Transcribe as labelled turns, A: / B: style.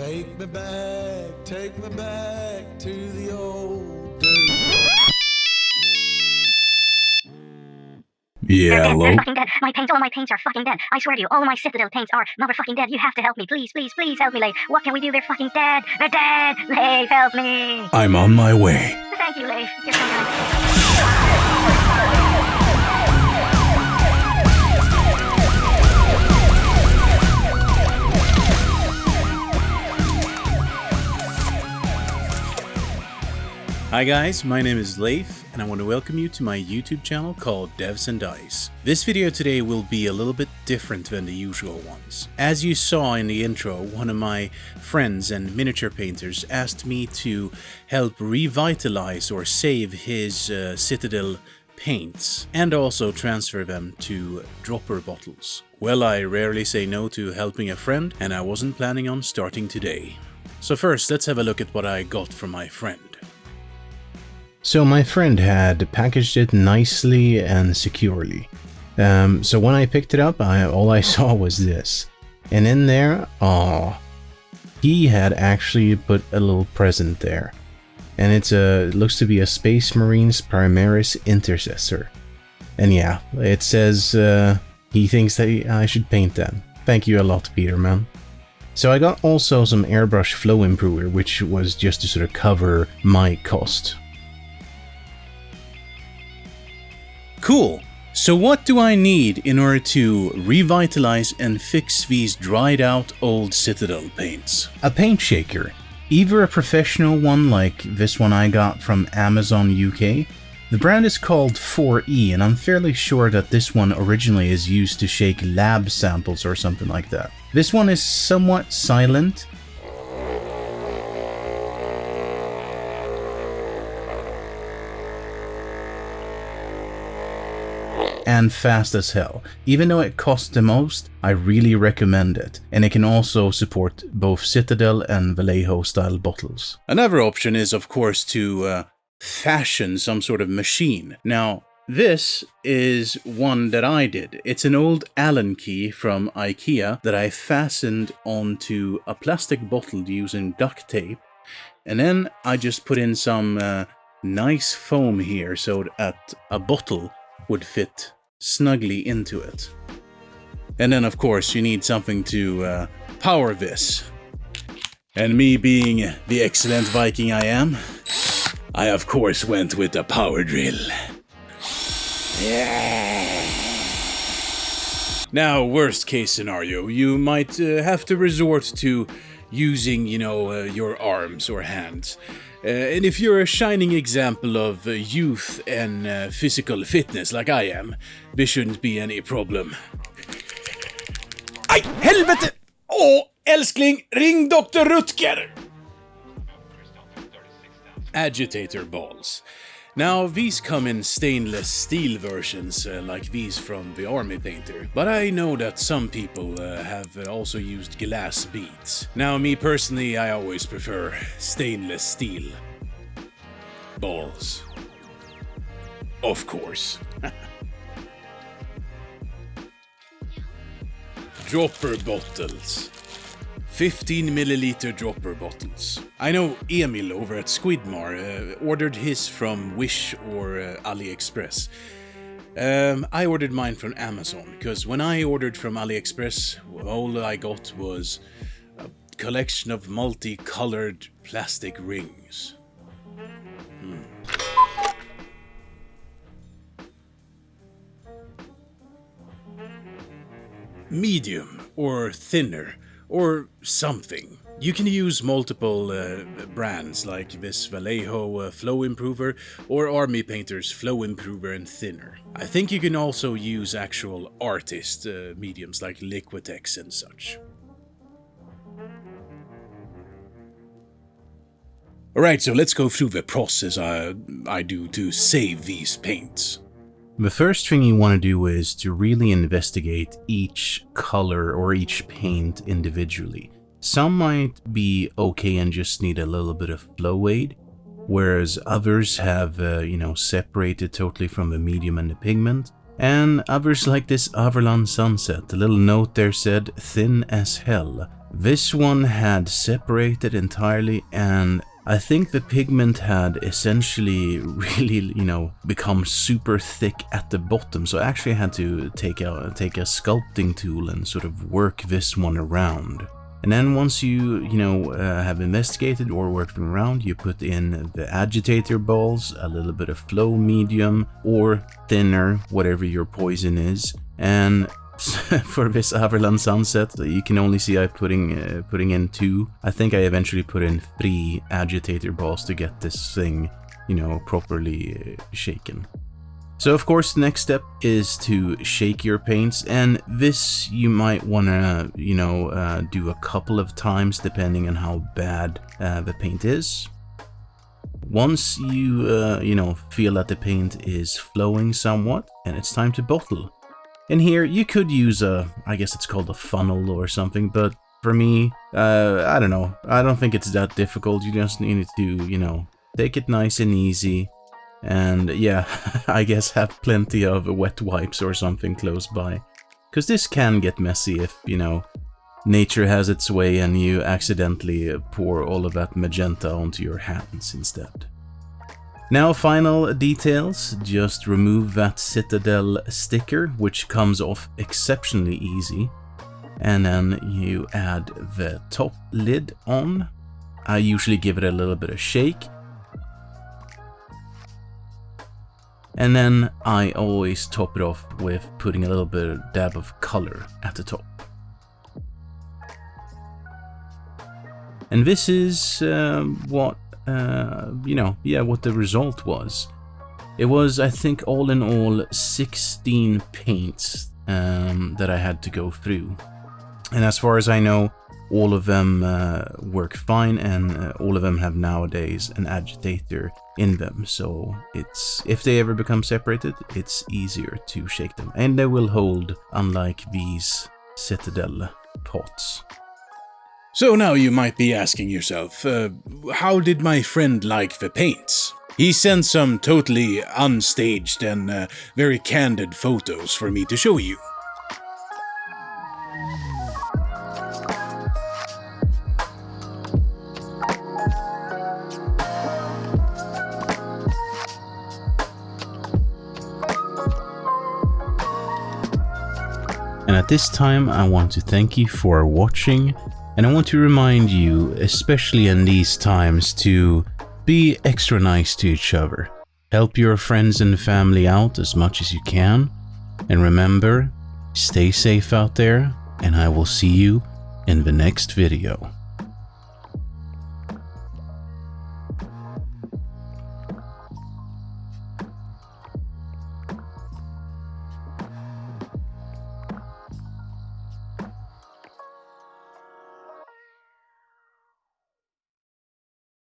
A: Take me back to the old days.
B: Yeah,
C: They're
B: hello?
C: fucking dead. All my paints are fucking dead. I swear to you, all of my Citadel paints are motherfucking dead. You have to help me. Please, please, please help me, Leif. What can we do? They're fucking dead. They're dead. Leif, help me.
B: I'm on my way.
C: Thank you, Leif. You're so nice.
B: Hi guys, my name is Leif, and I want to welcome you to my YouTube channel called Devs and Dice. This video today will be a little bit different than the usual ones. As you saw in the intro, one of my friends and miniature painters asked me to help revitalize or save his Citadel Paints, and also transfer them to dropper bottles. Well, I rarely say no to helping a friend, and I wasn't planning on starting today. So first, let's have a look at what I got from my friend. So my friend had packaged it nicely and securely. So when I picked it up, all I saw was this. And in there, he had actually put a little present there. And it looks to be a Space Marines Primaris Intercessor. And yeah, it says he thinks that I should paint that. Thank you a lot, Peter, man. So I got also some airbrush flow improver, which was just to sort of cover my cost. Cool. So what do I need in order to revitalize and fix these dried out old Citadel paints? A paint shaker. Either a professional one like this one I got from Amazon UK. The brand is called 4E, and I'm fairly sure that this one originally is used to shake lab samples or something like that. This one is somewhat silent. And fast as hell. Even though it costs the most, I really recommend it, and it can also support both Citadel and Vallejo style bottles. Another option is of course to fashion some sort of machine. Now this is one that I did. It's an old Allen key from IKEA that I fastened onto a plastic bottle using duct tape, and then I just put in some nice foam here so that a bottle would fit snugly into it. And then of course you need something to power this. And me being the excellent Viking I am, I of course went with a power drill. Yeah. Now, worst case scenario, you might have to resort to using, your arms or hands. And if you're a shining example of youth and physical fitness like I am, this shouldn't be any problem. Aj, helvete! Åh, älskling, ring Dr. Rutger! Agitator balls. Now, these come in stainless steel versions, like these from the Army Painter, but I know that some people have also used glass beads. Now, me personally, I always prefer stainless steel balls. Of course. Dropper bottles. 15 milliliter dropper bottles. I know Emil over at Squidmar ordered his from Wish or AliExpress. I ordered mine from Amazon, because when I ordered from AliExpress, all I got was a collection of multicolored plastic rings. Medium or thinner. Or something. You can use multiple brands like this Vallejo Flow Improver or Army Painter's Flow Improver and Thinner. I think you can also use actual artist mediums like Liquitex and such. Alright, so let's go through the process I do to save these paints. The first thing you want to do is to really investigate each color or each paint individually. Some might be okay and just need a little bit of flow aid, whereas others have, separated totally from the medium and the pigment. And others like this Averland Sunset, the little note there said thin as hell. This one had separated entirely, and I think the pigment had essentially really, become super thick at the bottom. So I actually had to take a sculpting tool and sort of work this one around. And then once you, have investigated or worked them around, you put in the agitator balls, a little bit of flow medium or thinner, whatever your poison is. And for this Averland Sunset, you can only see I putting in 2. I think I eventually put in 3 agitator balls to get this thing, properly shaken. So of course, the next step is to shake your paints, and this you might wanna, do a couple of times depending on how bad the paint is. Once you, feel that the paint is flowing somewhat, and it's time to bottle. And here you could use I guess it's called a funnel or something, but for me, I don't know. I don't think it's that difficult. You just need to, take it nice and easy. And yeah, I guess have plenty of wet wipes or something close by. Because this can get messy if, nature has its way and you accidentally pour all of that magenta onto your hands instead. Now, final details, just remove that Citadel sticker, which comes off exceptionally easy. And then you add the top lid on. I usually give it a little bit of shake. And then I always top it off with putting a little bit of dab of color at the top. And this is what the result was. It was, I think, all in all 16 paints that I had to go through. And as far as I know, all of them work fine, and all of them have nowadays an agitator in them. So if they ever become separated, it's easier to shake them. And they will hold, unlike these Citadel pots.
A: So now you might be asking yourself, how did my friend like the paints? He sent some totally unstaged and very candid photos for me to show you.
B: And at this time, I want to thank you for watching, and I want to remind you, especially in these times, to be extra nice to each other. Help your friends and family out as much as you can, and remember, stay safe out there, and I will see you in the next video.